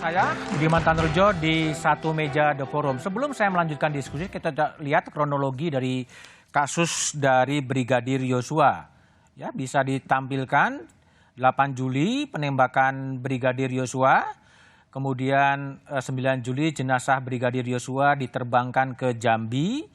Saya Budiman Tanurjo di Satu Meja The Forum. Sebelum saya melanjutkan diskusi, kita lihat kronologi dari kasus dari Brigadir Yosua. Ya, bisa ditampilkan 8 Juli penembakan Brigadir Yosua. Kemudian 9 Juli jenazah Brigadir Yosua diterbangkan ke Jambi.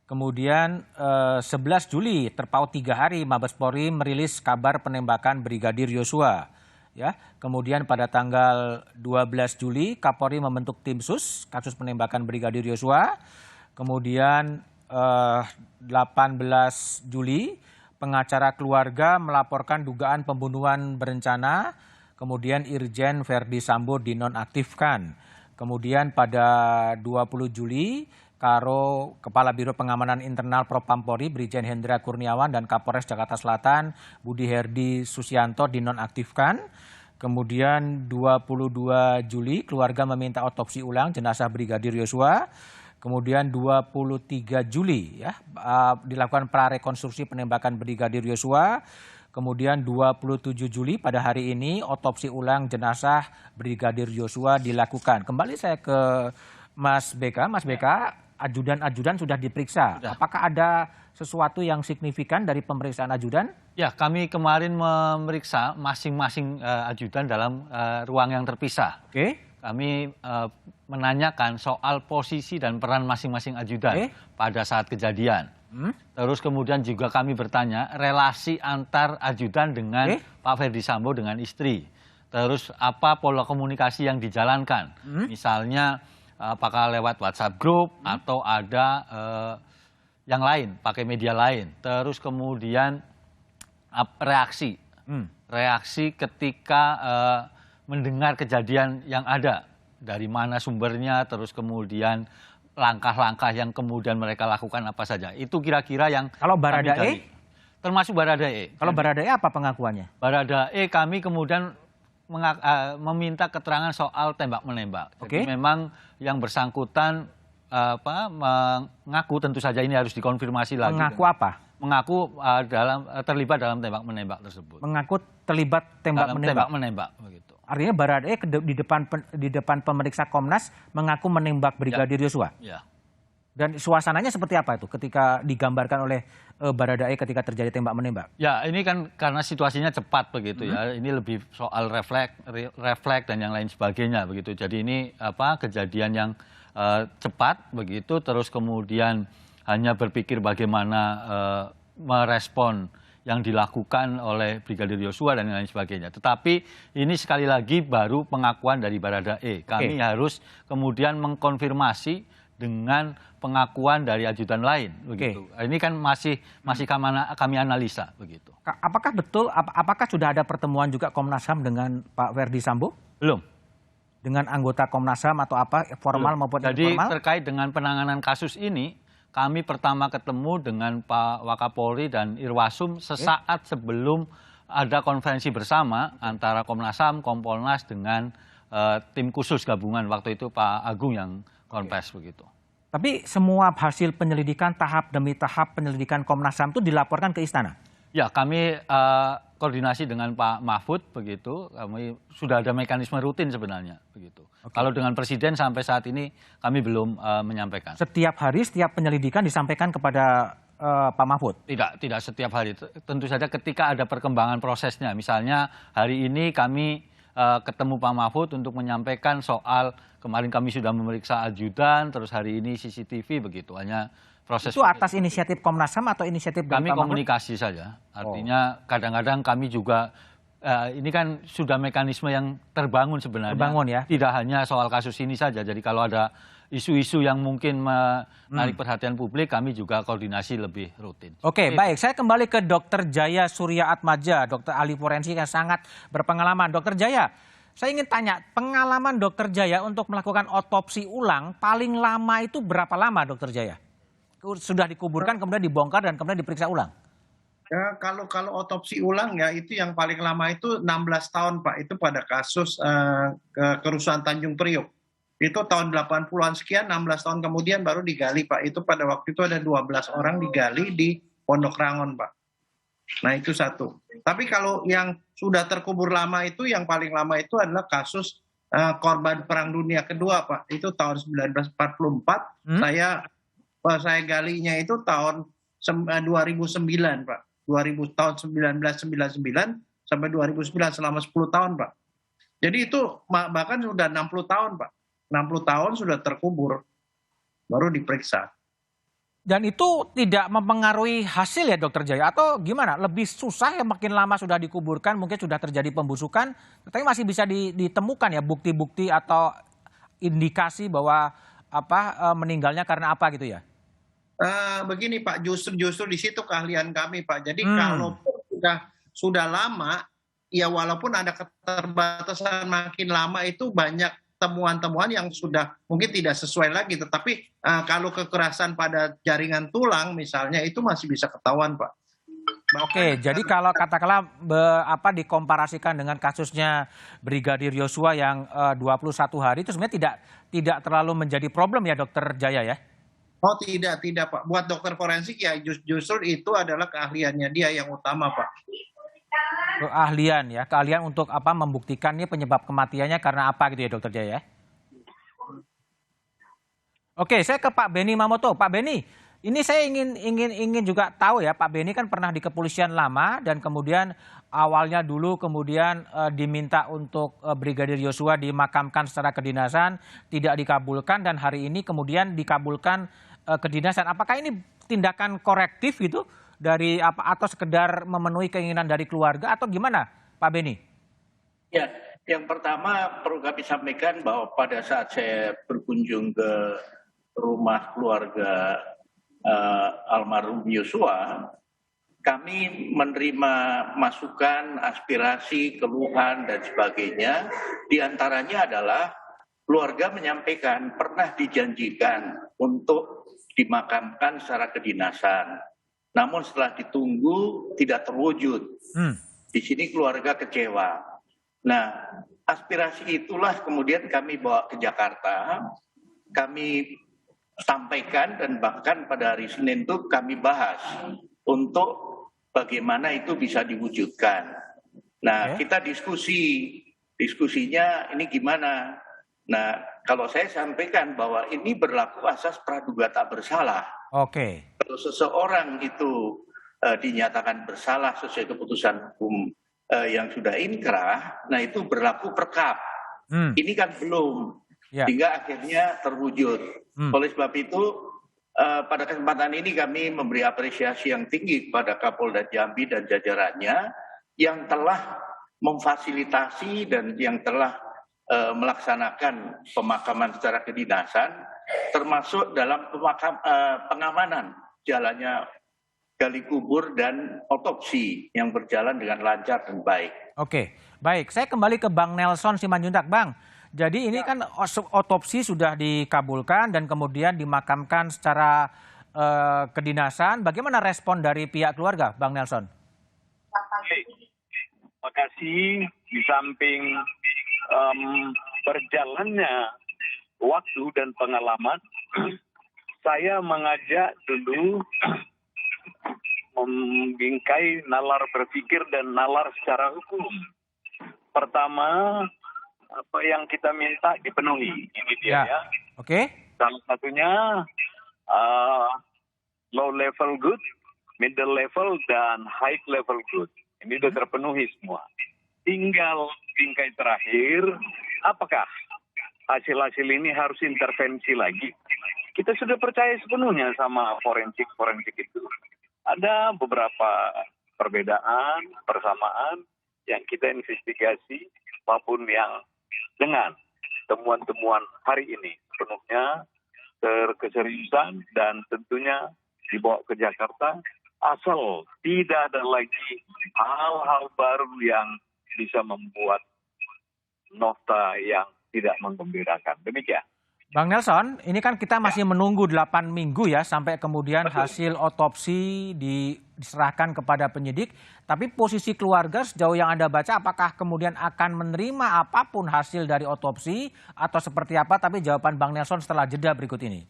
Kemudian 11 Juli terpaut 3 hari Mabes Polri merilis kabar penembakan Brigadir Yosua. Ya, kemudian pada tanggal 12 Juli Kapolri membentuk tim sus kasus penembakan Brigadir Yosua. Kemudian 18 Juli pengacara keluarga melaporkan dugaan pembunuhan berencana. Kemudian Irjen Verdi Sambo dinonaktifkan. Kemudian pada 20 Juli Karo Kepala Biro Pengamanan Internal Propam Polri Brigjen Hendra Kurniawan dan Kapolres Jakarta Selatan Budi Herdi Susianto dinonaktifkan. Kemudian 22 Juli keluarga meminta otopsi ulang jenazah Brigadir Yosua. Kemudian 23 Juli ya dilakukan prarekonstruksi penembakan Brigadir Yosua. Kemudian 27 Juli pada hari ini otopsi ulang jenazah Brigadir Yosua dilakukan. Kembali saya ke Mas BK. Mas BK, ajudan-ajudan sudah diperiksa. Sudah. Apakah ada sesuatu yang signifikan dari pemeriksaan ajudan? Ya, kami kemarin memeriksa masing-masing ajudan dalam ruang yang terpisah. Oke. Kami menanyakan soal posisi dan peran masing-masing ajudan pada saat kejadian. Terus kemudian juga kami bertanya relasi antar ajudan dengan Pak Verdi Sambo dengan istri. Terus apa pola komunikasi yang dijalankan? Misalnya apakah lewat WhatsApp group atau ada yang lain, pakai media lain. Terus kemudian reaksi ketika mendengar kejadian yang ada, dari mana sumbernya, terus kemudian langkah-langkah yang kemudian mereka lakukan apa saja. Itu kira-kira yang kalau Baradae, termasuk Baradae. Kalau Baradae apa pengakuannya? Baradae kami kemudian meminta keterangan soal tembak-menembak. Jadi memang yang bersangkutan mengaku, tentu saja ini harus dikonfirmasi lagi. Mengaku apa? Mengaku terlibat dalam tembak-menembak tersebut. Mengaku terlibat tembak-menembak. Tembak-menembak begitu. Artinya Baradae di depan pemeriksa Komnas mengaku menembak Brigadir Yosua. Ya. Dan suasananya seperti apa itu ketika digambarkan oleh Baradae ketika terjadi tembak-menembak? Ya, ini kan karena situasinya cepat begitu ya. Ini lebih soal refleks dan yang lain sebagainya begitu. Jadi ini kejadian yang cepat begitu, terus kemudian hanya berpikir bagaimana merespon yang dilakukan oleh Brigadir Yosua dan lain sebagainya. Tetapi ini sekali lagi baru pengakuan dari Baradae. Kami harus kemudian mengkonfirmasi dengan pengakuan dari ajudan lain begitu. Ini kan masih kami analisa begitu. Apakah betul apakah sudah ada pertemuan juga Komnas HAM dengan Pak Verdi Sambo? Belum. Dengan anggota Komnas HAM atau apa formal maupun informal? Jadi terkait dengan penanganan kasus ini kami pertama ketemu dengan Pak Wakapolri dan Irwasum sesaat sebelum ada konferensi bersama antara Komnas HAM, Kompolnas dengan tim khusus gabungan waktu itu Pak Agung yang konfes begitu. Tapi semua hasil penyelidikan tahap demi tahap penyelidikan Komnas HAM itu dilaporkan ke istana? Ya, kami koordinasi dengan Pak Mahfud begitu. Kami sudah ada mekanisme rutin sebenarnya begitu. Kalau dengan Presiden sampai saat ini kami belum menyampaikan. Setiap hari setiap penyelidikan disampaikan kepada Pak Mahfud? Tidak setiap hari. Tentu saja ketika ada perkembangan prosesnya. Misalnya hari ini kami ketemu Pak Mahfud untuk menyampaikan soal kemarin kami sudah memeriksa ajudan, terus hari ini CCTV begitu. Hanya proses itu atas inisiatif Komnas HAM atau inisiatif dari kami Pak Mahfud? Komunikasi saja. Artinya kadang-kadang kami juga ini kan sudah mekanisme yang terbangun sebenarnya. Terbangun ya. Tidak hanya soal kasus ini saja. Jadi kalau ada isu-isu yang mungkin menarik perhatian publik, kami juga koordinasi lebih rutin. Oke, baik. Saya kembali ke Dr. Jaya Surya Atmaja, dokter ahli forensik yang sangat berpengalaman. Dr. Jaya, saya ingin tanya, pengalaman Dr. Jaya untuk melakukan otopsi ulang paling lama itu berapa lama, Dr. Jaya? Sudah dikuburkan, kemudian dibongkar, dan kemudian diperiksa ulang? Ya, kalau otopsi ulang ya itu yang paling lama itu 16 tahun Pak. Itu pada kasus kerusuhan Tanjung Priok. Itu tahun 80-an sekian, 16 tahun kemudian baru digali Pak. Itu pada waktu itu ada 12 orang digali di Pondok Rangon Pak. Nah itu satu. Tapi kalau yang sudah terkubur lama itu yang paling lama itu adalah kasus korban Perang Dunia Kedua, Pak. Itu tahun 1944. Saya galinya itu tahun 2009, Pak. Tahun 1999 sampai 2009, selama 10 tahun, Pak. Jadi itu bahkan sudah 60 tahun, Pak. 60 tahun sudah terkubur, baru diperiksa. Dan itu tidak mempengaruhi hasil ya Dokter Jaya, atau gimana? Lebih susah ya makin lama sudah dikuburkan, mungkin sudah terjadi pembusukan, tapi masih bisa ditemukan ya bukti-bukti atau indikasi bahwa meninggalnya karena apa gitu ya? Begini Pak, justru di situ keahlian kami Pak. Jadi kalau sudah lama, ya walaupun ada keterbatasan makin lama itu banyak temuan-temuan yang sudah mungkin tidak sesuai lagi, tetapi kalau kekerasan pada jaringan tulang misalnya itu masih bisa ketahuan, Pak. Oke, jadi kalau katakanlah dikomparasikan dengan kasusnya Brigadir Yosua yang 21 hari itu sebenarnya tidak terlalu menjadi problem ya Dokter Jaya ya? Oh tidak Pak. Buat dokter forensik ya justru itu adalah keahliannya dia yang utama, Pak. Keahlian untuk membuktikan ini penyebab kematiannya karena apa gitu ya Dokter Jaya. Oke, saya ke Pak Beni Mamoto. Pak Beni, ini saya ingin juga tahu ya, Pak Beni kan pernah di kepolisian lama dan kemudian awalnya dulu kemudian diminta untuk Brigadir Yosua dimakamkan secara kedinasan, tidak dikabulkan dan hari ini kemudian dikabulkan kedinasan. Apakah ini tindakan korektif gitu? Dari atau sekedar memenuhi keinginan dari keluarga atau gimana Pak Beni? Ya, yang pertama perlu kami sampaikan bahwa pada saat saya berkunjung ke rumah keluarga almarhum Yosua, kami menerima masukan, aspirasi, keluhan dan sebagainya. Di antaranya adalah keluarga menyampaikan pernah dijanjikan untuk dimakamkan secara kedinasan. Namun setelah ditunggu tidak terwujud. Di sini keluarga kecewa. Nah, aspirasi itulah kemudian kami bawa ke Jakarta, kami sampaikan dan bahkan pada hari Senin itu kami bahas untuk bagaimana itu bisa diwujudkan. Nah, kita diskusinya ini gimana? Nah, kalau saya sampaikan bahwa ini berlaku asas praduga tak bersalah. Oke. Kalau seseorang itu dinyatakan bersalah sesuai keputusan hukum yang sudah inkrah, nah itu berlaku perkap. Ini kan belum, hingga akhirnya terwujud. Oleh sebab itu, pada kesempatan ini kami memberi apresiasi yang tinggi kepada Kapolda Jambi dan jajarannya yang telah memfasilitasi dan yang telah melaksanakan pemakaman secara kedinasan, termasuk dalam pengamanan jalannya gali kubur dan otopsi yang berjalan dengan lancar dan baik. Oke, baik. Saya kembali ke Bang Nelson Simanjuntak. Bang, jadi ini kan otopsi sudah dikabulkan dan kemudian dimakamkan secara kedinasan. Bagaimana respon dari pihak keluarga, Bang Nelson? Terima kasih. Di samping berjalannya waktu dan pengalaman, saya mengajak dulu membingkai nalar berpikir dan nalar secara hukum. Pertama, apa yang kita minta dipenuhi. Ini dia ya. Oke. Salah satunya low level good, middle level, dan high level good. Ini sudah terpenuhi semua. Tinggal bingkai terakhir, apakah hasil-hasil ini harus intervensi lagi? Kita sudah percaya sepenuhnya sama forensik itu. Ada beberapa perbedaan, persamaan yang kita investigasi, maupun yang dengan temuan-temuan hari ini sepenuhnya terkeseriusan dan tentunya dibawa ke Jakarta, asal tidak ada lagi hal-hal baru yang bisa membuat nota yang tidak menggembirakan. Demikian. Bang Nelson, ini kan kita masih menunggu 8 minggu ya sampai kemudian hasil otopsi diserahkan kepada penyidik. Tapi posisi keluarga sejauh yang Anda baca, apakah kemudian akan menerima apapun hasil dari otopsi atau seperti apa? Tapi jawaban Bang Nelson setelah jeda berikut ini.